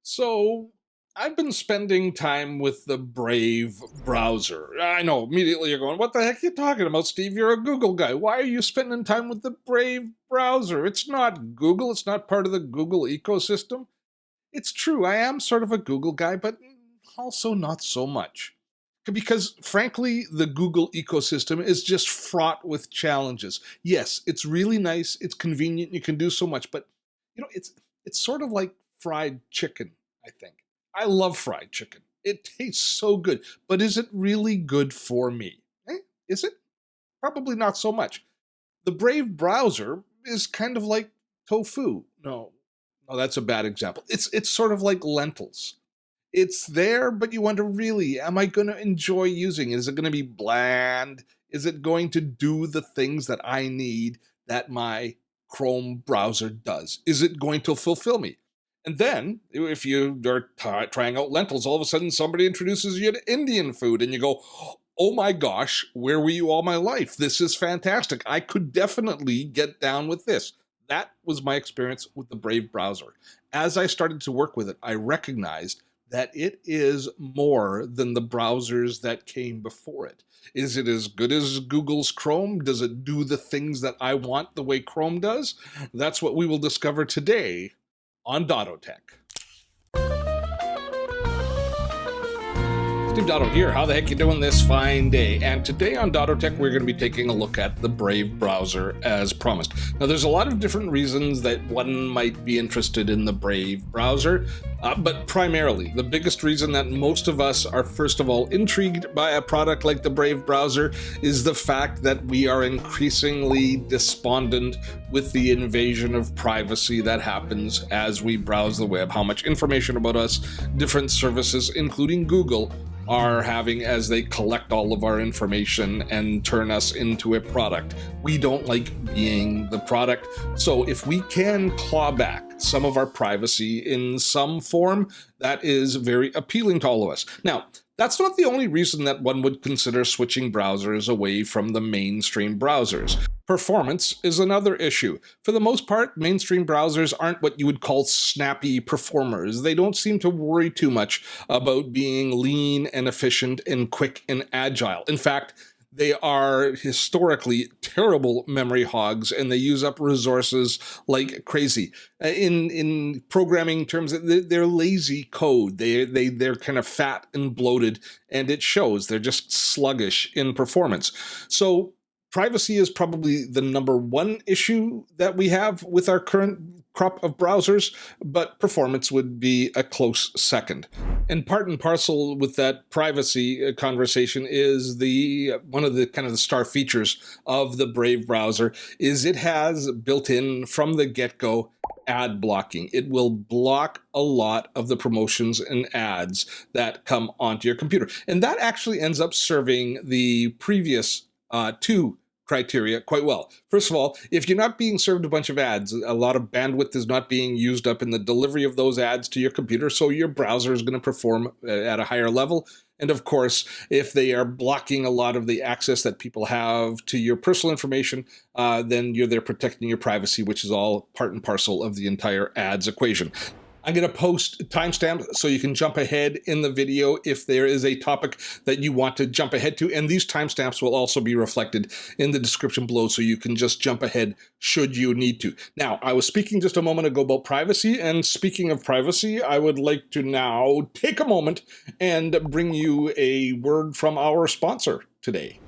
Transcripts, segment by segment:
So, I've been spending time with the Brave browser. I know, immediately you're going, what the heck are you talking about, Steve? You're a Google guy. Why are you spending time with the Brave browser? It's not Google, it's not part of the Google ecosystem. It's true, I am sort of a Google guy, but also not so much. Because frankly, the Google ecosystem is just fraught with challenges. Yes, it's really nice, it's convenient, you can do so much, but it's sort of like fried chicken, I think. I love fried chicken. It tastes so good, but is it really good for me? Is it? Probably not so much. The Brave browser is kind of like tofu. No, that's a bad example. It's sort of like lentils. It's there, but you wonder, really, am I going to enjoy using it? Is it going to be bland? Is it going to do the things that I need that my Chrome browser does? Is it going to fulfill me? And then, if you are trying out lentils, all of a sudden somebody introduces you to Indian food, and you go, oh my gosh, where were you all my life? This is fantastic. I could definitely get down with this. That was my experience with the Brave browser. As I started to work with it, I recognized that it is more than the browsers that came before it. Is it as good as Google's Chrome? Does it do the things that I want the way Chrome does? That's what we will discover today on Dottotech. Steve Dotto here. How the heck you doing this fine day? And today on Dottotech, we're going to be taking a look at the Brave browser as promised. Now, there's a lot of different reasons that one might be interested in the Brave browser, but primarily, the biggest reason that most of us are first of all intrigued by a product like the Brave browser is the fact that we are increasingly despondent with the invasion of privacy that happens as we browse the web. How much information about us different services, including Google, are having as they collect all of our information and turn us into a product. We don't like being the product. So if we can claw back some of our privacy in some form, that is very appealing to all of us. Now, that's not the only reason that one would consider switching browsers away from the mainstream browsers. Performance is another issue. For the most part, mainstream browsers aren't what you would call snappy performers. They don't seem to worry too much about being lean and efficient and quick and agile. In fact, they are historically terrible memory hogs, and they use up resources like crazy. In programming terms, they're lazy code. They're kind of fat and bloated, and it shows. They're just sluggish in performance. So privacy is probably the number one issue that we have with our current crop of browsers, but performance would be a close second. And part and parcel with that privacy conversation is one of the kind of the star features of the Brave browser is it has built in from the get-go ad blocking. It will block a lot of the promotions and ads that come onto your computer. And that actually ends up serving the previous two criteria quite well. First of all, if you're not being served a bunch of ads, a lot of bandwidth is not being used up in the delivery of those ads to your computer, so your browser is going to perform at a higher level. And of course, if they are blocking a lot of the access that people have to your personal information, then they're protecting your privacy, which is all part and parcel of the entire ads equation. I'm going to post timestamps so you can jump ahead in the video if there is a topic that you want to jump ahead to. And these timestamps will also be reflected in the description below so you can just jump ahead should you need to. Now, I was speaking just a moment ago about privacy. And speaking of privacy, I would like to now take a moment and bring you a word from our sponsor today.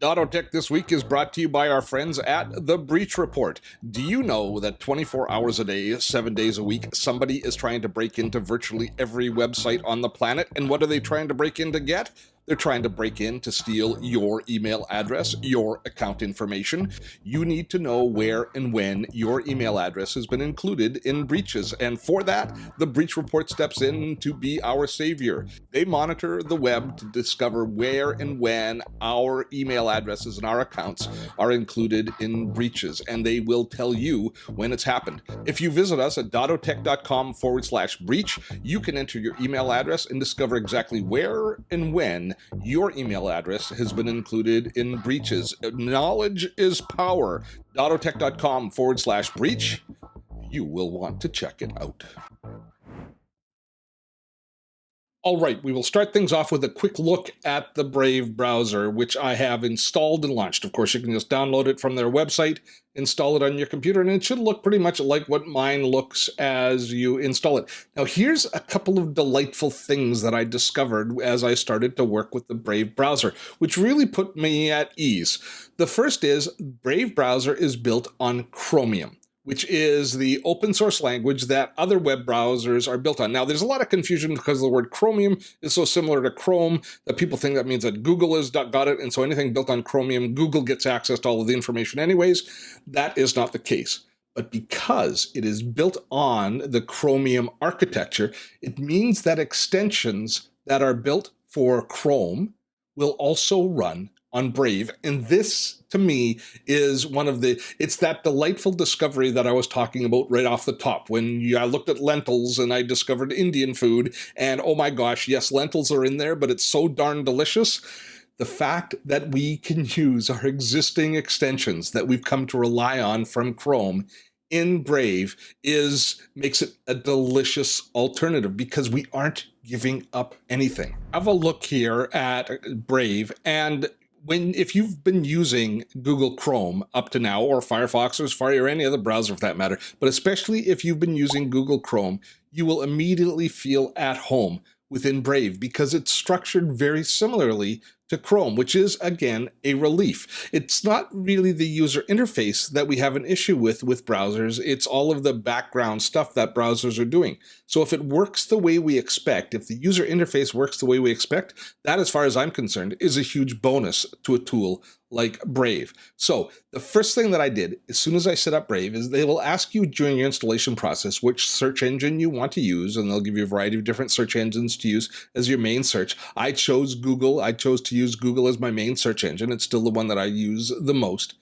Dottotech this week is brought to you by our friends at The Breach Report. Do you know that 24 hours a day, 7 days a week, somebody is trying to break into virtually every website on the planet? And what are they trying to break in to get? They're trying to break in to steal your email address, your account information. You need to know where and when your email address has been included in breaches. And for that, the Breach Report steps in to be our savior. They monitor the web to discover where and when our email addresses and our accounts are included in breaches. And they will tell you when it's happened. If you visit us at dottotech.com/breach, you can enter your email address and discover exactly where and when your email address has been included in breaches. Knowledge is power. Dottotech.com/breach. You will want to check it out. All right, we will start things off with a quick look at the Brave browser, which I have installed and launched. Of course, you can just download it from their website, install it on your computer, and it should look pretty much like what mine looks as you install it. Now, here's a couple of delightful things that I discovered as I started to work with the Brave browser, which really put me at ease. The first is Brave browser is built on Chromium, which is the open source language that other web browsers are built on. Now, there's a lot of confusion because the word Chromium is so similar to Chrome that people think that means that Google has got it, and so anything built on Chromium, Google gets access to all of the information anyways. That is not the case. But because it is built on the Chromium architecture, it means that extensions that are built for Chrome will also run on Brave. And this, to me, is it's that delightful discovery that I was talking about right off the top. When I looked at lentils and I discovered Indian food, and oh my gosh, yes, lentils are in there, but it's so darn delicious. The fact that we can use our existing extensions that we've come to rely on from Chrome in Brave makes it a delicious alternative because we aren't giving up anything. Have a look here at Brave, and if you've been using Google Chrome up to now, or Firefox or Safari or any other browser for that matter, but especially if you've been using Google Chrome, you will immediately feel at home within Brave because it's structured very similarly to Chrome, which is, again, a relief. It's not really the user interface that we have an issue with browsers. It's all of the background stuff that browsers are doing. So if it works the way we expect, if the user interface works the way we expect, that, as far as I'm concerned, is a huge bonus to a tool like Brave. So the first thing that I did as soon as I set up Brave is they will ask you during your installation process which search engine you want to use, and they'll give you a variety of different search engines to use as your main search. I chose Google. I chose to use Google as my main search engine. It's still the one that I use the most.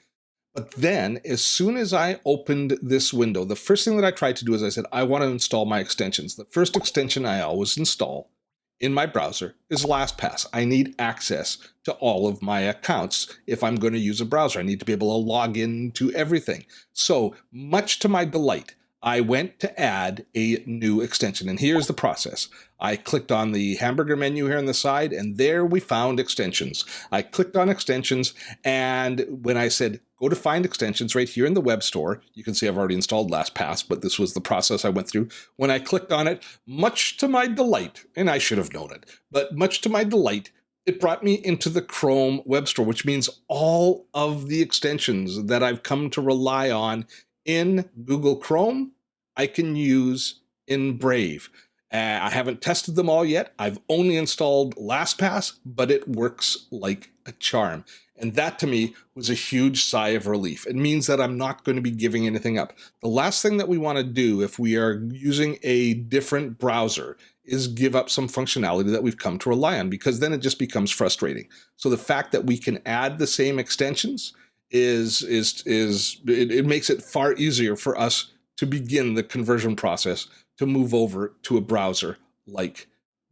But then, as soon as I opened this window, the first thing that I tried to do is I said, I want to install my extensions. The first extension I always install in my browser is LastPass. I need access to all of my accounts. If I'm going to use a browser, I need to be able to log into everything. So, much to my delight, I went to add a new extension. And here's the process. I clicked on the hamburger menu here on the side, and there we found extensions. I clicked on extensions, and when I said, go to find extensions right here in the web store, you can see I've already installed LastPass, but this was the process I went through. When I clicked on it, much to my delight, and I should have known it, but much to my delight, it brought me into the Chrome web store, which means all of the extensions that I've come to rely on in Google Chrome, I can use in Brave. I haven't tested them all yet. I've only installed LastPass, but it works like a charm. And that, to me, was a huge sigh of relief. It means that I'm not going to be giving anything up. The last thing that we want to do if we are using a different browser is give up some functionality that we've come to rely on, because then it just becomes frustrating. So the fact that we can add the same extensions it makes it far easier for us to begin the conversion process to move over to a browser like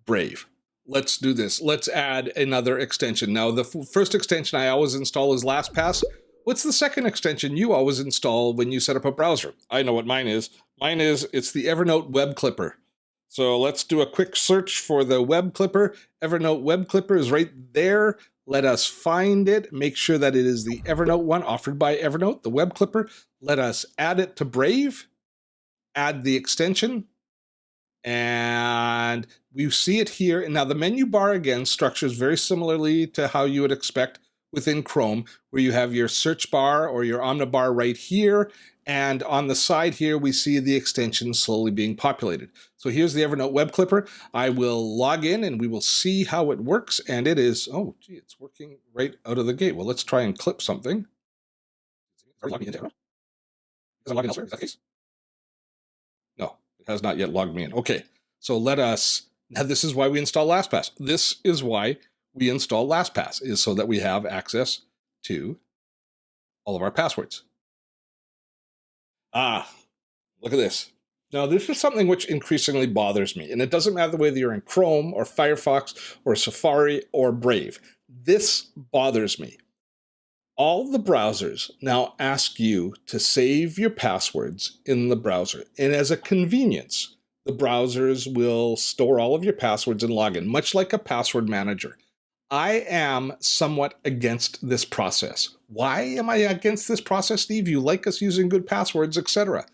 Brave. Let's do this. Let's add another extension. Now, the first extension I always install is LastPass. What's the second extension you always install when you set up a browser? I know what mine is. It's the Evernote Web Clipper. So let's do a quick search for the Web Clipper. Evernote Web Clipper is right there. Let us find it. Make sure that it is the Evernote one offered by Evernote, the Web Clipper. Let us add it to Brave. Add the extension. And we see it here. And now the menu bar, again, structures very similarly to how you would expect within Chrome, where you have your search bar or your omnibar right here. And on the side here, we see the extension slowly being populated. So here's the Evernote Web Clipper. I will log in and we will see how it works. And it is, oh, gee, it's working right out of the gate. Well, let's try and clip something. Are you logging into Evernote? Is it logging elsewhere? Is that the case? No, it has not yet logged me in. Okay, so now this is why we install LastPass. This is why we install LastPass, is so that we have access to all of our passwords. Look at this. Now, this is something which increasingly bothers me, and it doesn't matter whether you're in Chrome or Firefox or Safari or Brave. This bothers me. All the browsers now ask you to save your passwords in the browser, and as a convenience, the browsers will store all of your passwords and login, much like a password manager. I am somewhat against this process. Why am I against this process, Steve? You like us using good passwords, etc.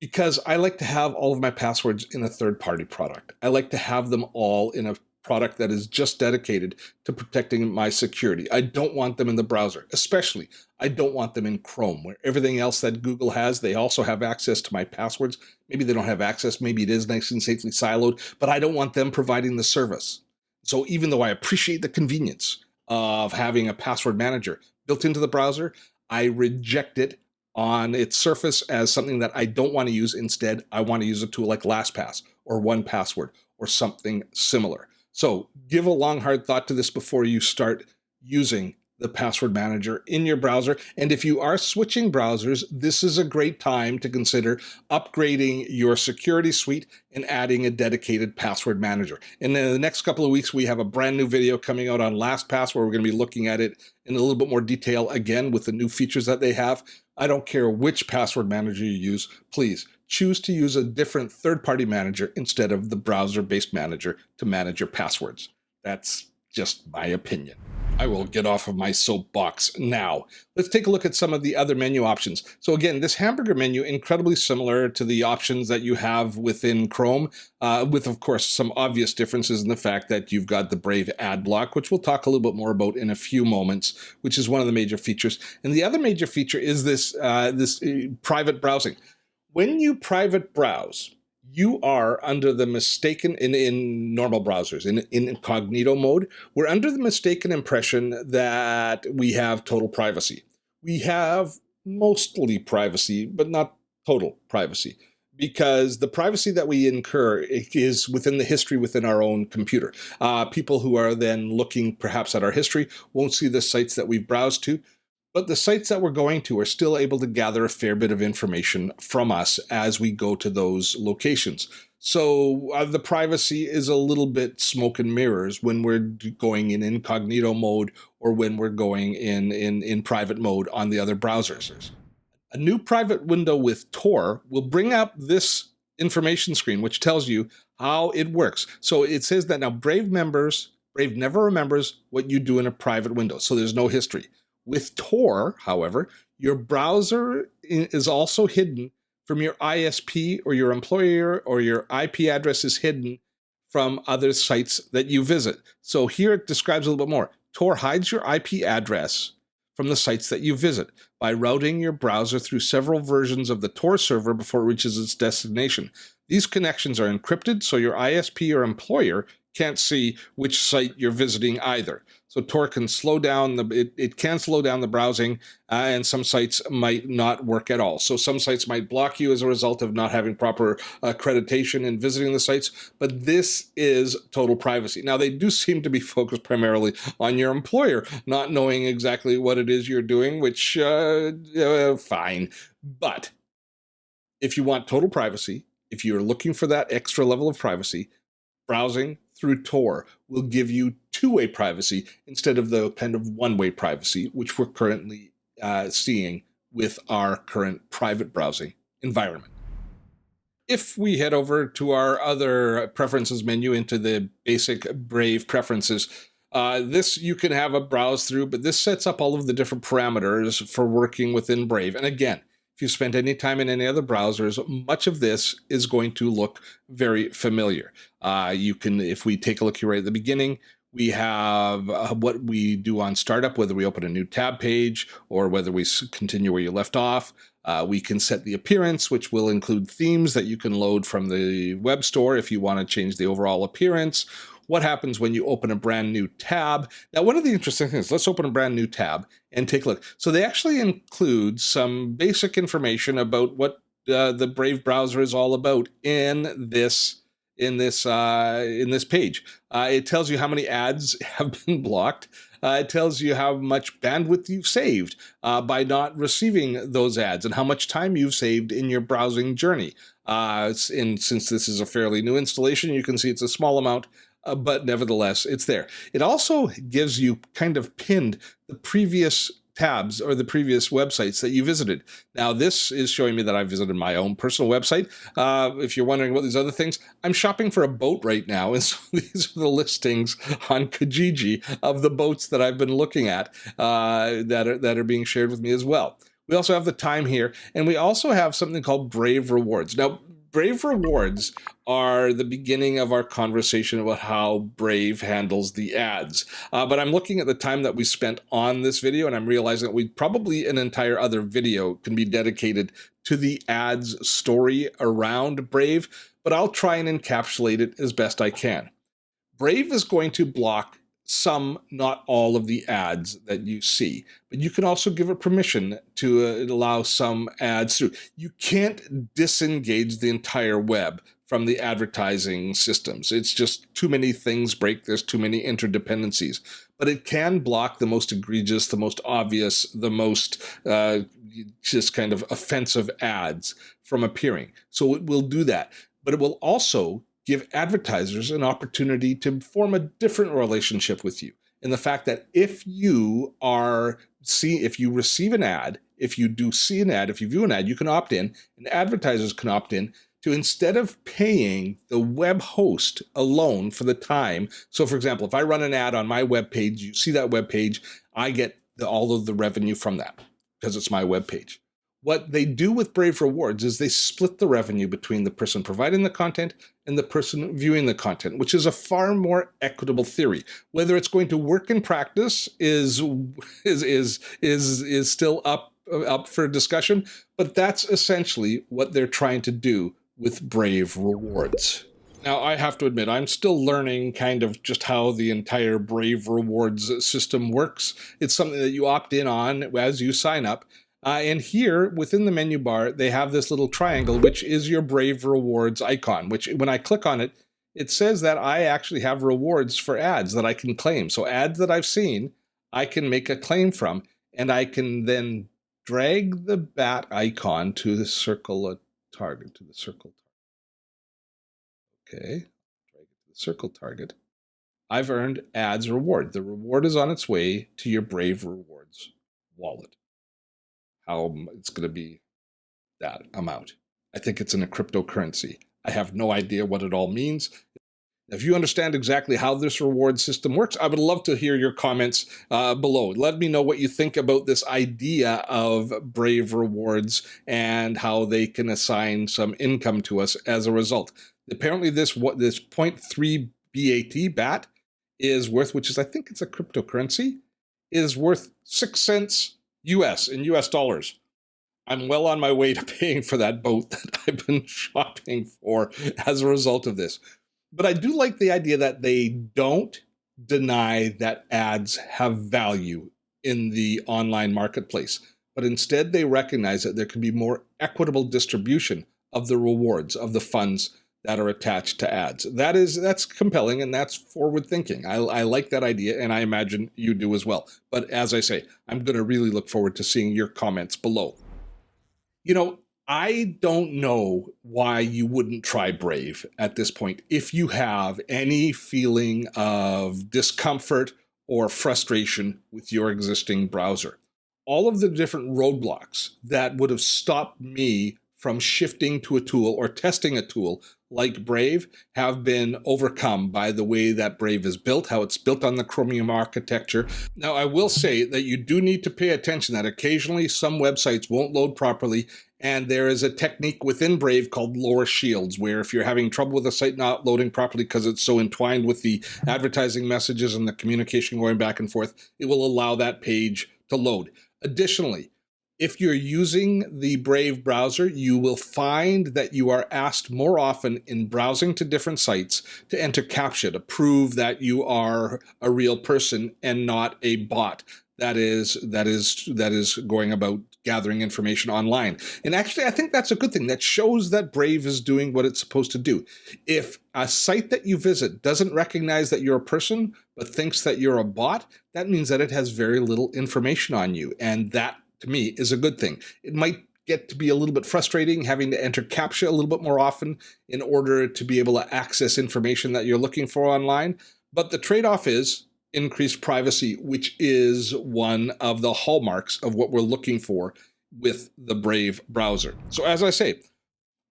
Because I like to have all of my passwords in a third-party product. I like to have them all in a product that is just dedicated to protecting my security. I don't want them in the browser, especially I don't want them in Chrome, where everything else that Google has, they also have access to my passwords. Maybe they don't have access, maybe it is nice and safely siloed, but I don't want them providing the service. So even though I appreciate the convenience of having a password manager built into the browser, I reject it on its surface as something that I don't want to use. Instead, I want to use a tool like LastPass or 1Password or something similar. So give a long, hard thought to this before you start using the password manager in your browser. And if you are switching browsers, this is a great time to consider upgrading your security suite and adding a dedicated password manager. And in the next couple of weeks, we have a brand new video coming out on LastPass where we're going to be looking at it in a little bit more detail again with the new features that they have. I don't care which password manager you use, please choose to use a different third-party manager instead of the browser-based manager to manage your passwords. That's just my opinion. I will get off of my soapbox now. Let's take a look at some of the other menu options. So again, this hamburger menu, incredibly similar to the options that you have within Chrome, with of course some obvious differences in the fact that you've got the Brave ad block, which we'll talk a little bit more about in a few moments, which is one of the major features. And the other major feature is this, private browsing. When you private browse, you are under the mistaken, in normal browsers, in incognito mode, we're under the mistaken impression that we have total privacy. We have mostly privacy, but not total privacy, because the privacy that we incur is within the history within our own computer. People who are then looking perhaps at our history won't see the sites that we've browsed to, but the sites that we're going to are still able to gather a fair bit of information from us as we go to those locations. So the privacy is a little bit smoke and mirrors when we're going in incognito mode or when we're going in private mode on the other browsers. A new private window with Tor will bring up this information screen, which tells you how it works. So it says that now Brave never remembers what you do in a private window, so there's no history. With Tor, however, your browser is also hidden from your ISP or your employer, or your IP address is hidden from other sites that you visit. So here it describes a little bit more. Tor hides your IP address from the sites that you visit by routing your browser through several versions of the Tor server before it reaches its destination. These connections are encrypted, so your ISP or employer can't see which site you're visiting either. So Tor can slow down it can slow down the browsing, and some sites might not work at all. So some sites might block you as a result of not having proper accreditation in visiting the sites, but this is total privacy. Now, they do seem to be focused primarily on your employer not knowing exactly what it is you're doing, which, fine. But if you want total privacy, if you're looking for that extra level of privacy, browsing through Tor will give you two-way privacy instead of the kind of one-way privacy, which we're currently seeing with our current private browsing environment. If we head over to our other preferences menu into the basic Brave preferences, this you can have a browse through, but this sets up all of the different parameters for working within Brave. And again, if you spent any time in any other browsers, much of this is going to look very familiar. You can, if we take a look here right at the beginning, we have what we do on startup, whether we open a new tab page or whether we continue where you left off. We can set the appearance, which will include themes that you can load from the web store if you want to change the overall appearance. What happens when you open a brand new tab? Now, one of the interesting things, let's open a brand new tab and take a look. So they actually include some basic information about what the Brave browser is all about in this page. It tells you how many ads have been blocked. It tells you how much bandwidth you've saved by not receiving those ads and how much time you've saved in your browsing journey. Since this is a fairly new installation, you can see it's a small amount, but nevertheless, it's there. It also gives you kind of pinned the previous tabs or the previous websites that you visited. Now, this is showing me that I visited my own personal website. If you're wondering about these other things, I'm shopping for a boat right now, and so these are the listings on Kijiji of the boats that I've been looking at that are being shared with me as well. We also have the time here, and we also have something called Brave Rewards. Now, Brave Rewards are the beginning of our conversation about how Brave handles the ads. But I'm looking at the time that we spent on this video, and I'm realizing that probably an entire other video can be dedicated to the ads story around Brave, but I'll try and encapsulate it as best I can. Brave is going to block some, not all of the ads that you see, but you can also give it permission to allow some ads through. You can't disengage the entire web from the advertising systems. It's just too many things break. There's too many interdependencies. But it can block the most egregious, the most obvious, the most just kind of offensive ads from appearing. So it will do that. But it will also give advertisers an opportunity to form a different relationship with you, in the fact that if you receive an ad, if you do see an ad, if you view an ad, you can opt in, and advertisers can opt in to, instead of paying the web host alone for the time. So for example, if I run an ad on my web page, you see that web page, I get all of the revenue from that because it's my web page. What they do with Brave Rewards is they split the revenue between the person providing the content and the person viewing the content, which is a far more equitable theory. Whether it's going to work in practice is still up for discussion, but that's essentially what they're trying to do with Brave Rewards. Now, I have to admit, I'm still learning kind of just how the entire Brave Rewards system works. It's something that you opt in on as you sign up. And here, within the menu bar, they have this little triangle, which is your Brave Rewards icon, which when I click on it, it says that I actually have rewards for ads that I can claim. So ads that I've seen, I can make a claim from, and I can then drag the bat icon to the circle target, Okay, drag it to the circle target. I've earned ads reward. The reward is on its way to your Brave Rewards wallet. How it's going to be that amount. I think it's in a cryptocurrency. I have no idea what it all means. If you understand exactly how this reward system works, I would love to hear your comments below. Let me know what you think about this idea of Brave Rewards and how they can assign some income to us as a result. Apparently this 0.3 BAT is worth, which is, I think it's a cryptocurrency, is worth 6 cents US in US dollars. I'm well on my way to paying for that boat that I've been shopping for as a result of this. But I do like the idea that they don't deny that ads have value in the online marketplace, but instead they recognize that there can be more equitable distribution of the rewards, of the funds that are attached to ads. That's compelling, and that's forward thinking. I like that idea, and I imagine you do as well. But as I say, I'm going to really look forward to seeing your comments below. You know, I don't know why you wouldn't try Brave at this point if you have any feeling of discomfort or frustration with your existing browser. All of the different roadblocks that would have stopped me from shifting to a tool or testing a tool like Brave have been overcome by the way that Brave is built, how it's built on the Chromium architecture. Now, I will say that you do need to pay attention that occasionally some websites won't load properly, and there is a technique within Brave called lower shields, where if you're having trouble with a site not loading properly because it's so entwined with the advertising messages and the communication going back and forth, it will allow that page to load. Additionally, if you're using the Brave browser, you will find that you are asked more often in browsing to different sites to enter CAPTCHA to prove that you are a real person and not a bot that is going about gathering information online. And actually, I think that's a good thing. That shows that Brave is doing what it's supposed to do. If a site that you visit doesn't recognize that you're a person, but thinks that you're a bot, that means that it has very little information on you. And that, to me, is a good thing. It might get to be a little bit frustrating having to enter CAPTCHA a little bit more often in order to be able to access information that you're looking for online. But the trade-off is increased privacy, which is one of the hallmarks of what we're looking for with the Brave browser. So as I say,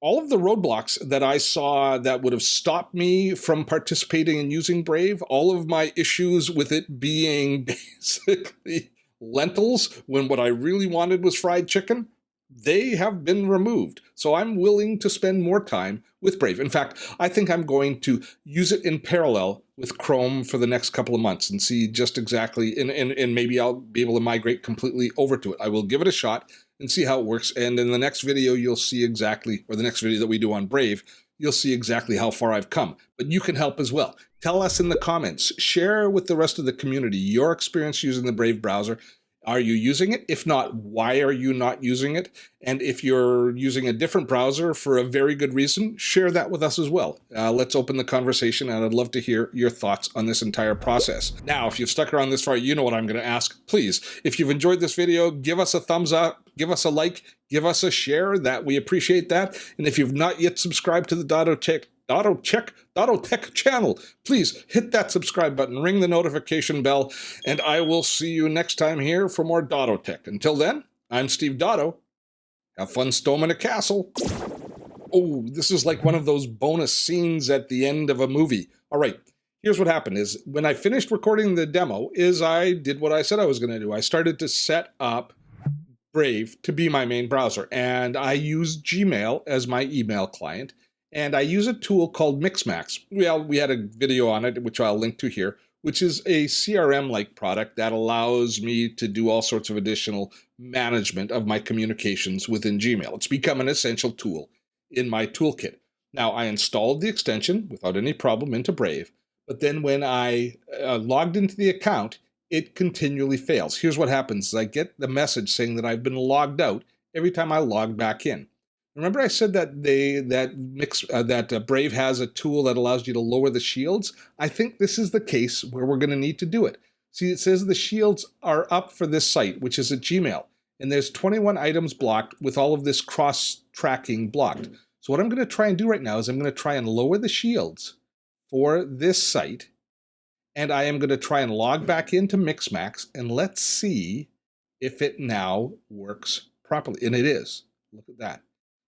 all of the roadblocks that I saw that would have stopped me from participating in using Brave, all of my issues with it being basically lentils when what I really wanted was fried chicken, they have been removed. So I'm willing to spend more time with Brave. In fact, I think I'm going to use it in parallel with Chrome for the next couple of months and see just exactly, and maybe I'll be able to migrate completely over to it. I will give it a shot and see how it works. And in the next video, you'll see exactly, or the next video that we do on Brave, you'll see exactly how far I've come. But you can help as well. Tell us in the comments, share with the rest of the community your experience using the Brave browser. Are you using it? If not, why are you not using it? And if you're using a different browser for a very good reason, share that with us as well. Let's open the conversation, and I'd love to hear your thoughts on this entire process. Now, if you've stuck around this far, you know what I'm going to ask. Please, if you've enjoyed this video, give us a thumbs up, give us a like, give us a share. That we appreciate that. And if you've not yet subscribed to the Dottotech channel, please hit that subscribe button, ring the notification bell, and I will see you next time here for more Dottotech. Until then, I'm Steve Dotto. Have fun storming a castle. Oh, this is like one of those bonus scenes at the end of a movie. All right, here's what happened is when I finished recording the demo is I did what I said I was going to do. I started to set up Brave to be my main browser, and I use Gmail as my email client. And I use a tool called Mixmax. Well, we had a video on it, which I'll link to here, which is a CRM-like product that allows me to do all sorts of additional management of my communications within Gmail. It's become an essential tool in my toolkit. Now, I installed the extension without any problem into Brave, but then when I logged into the account, it continually fails. Here's what happens. I get the message saying that I've been logged out every time I log back in. Remember I said that Brave has a tool that allows you to lower the shields? I think this is the case where we're going to need to do it. See, it says the shields are up for this site, which is at Gmail, and there's 21 items blocked with all of this cross-tracking blocked. So what I'm going to try and do right now is I'm going to try and lower the shields for this site, and I am going to try and log back into Mixmax, and let's see if it now works properly. And it is. Look at that.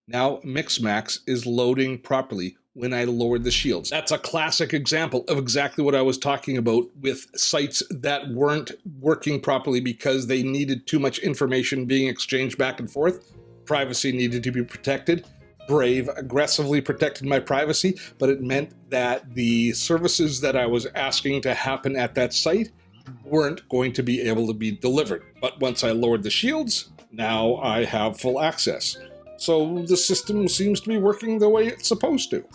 Now Mixmax is loading properly when I lowered the shields. That's a classic example of exactly what I was talking about with sites that weren't working properly because they needed too much information being exchanged back and forth. Privacy needed to be protected. Brave aggressively protected my privacy, but it meant that the services that I was asking to happen at that site weren't going to be able to be delivered. But once I lowered the shields, now I have full access. So the system seems to be working the way it's supposed to.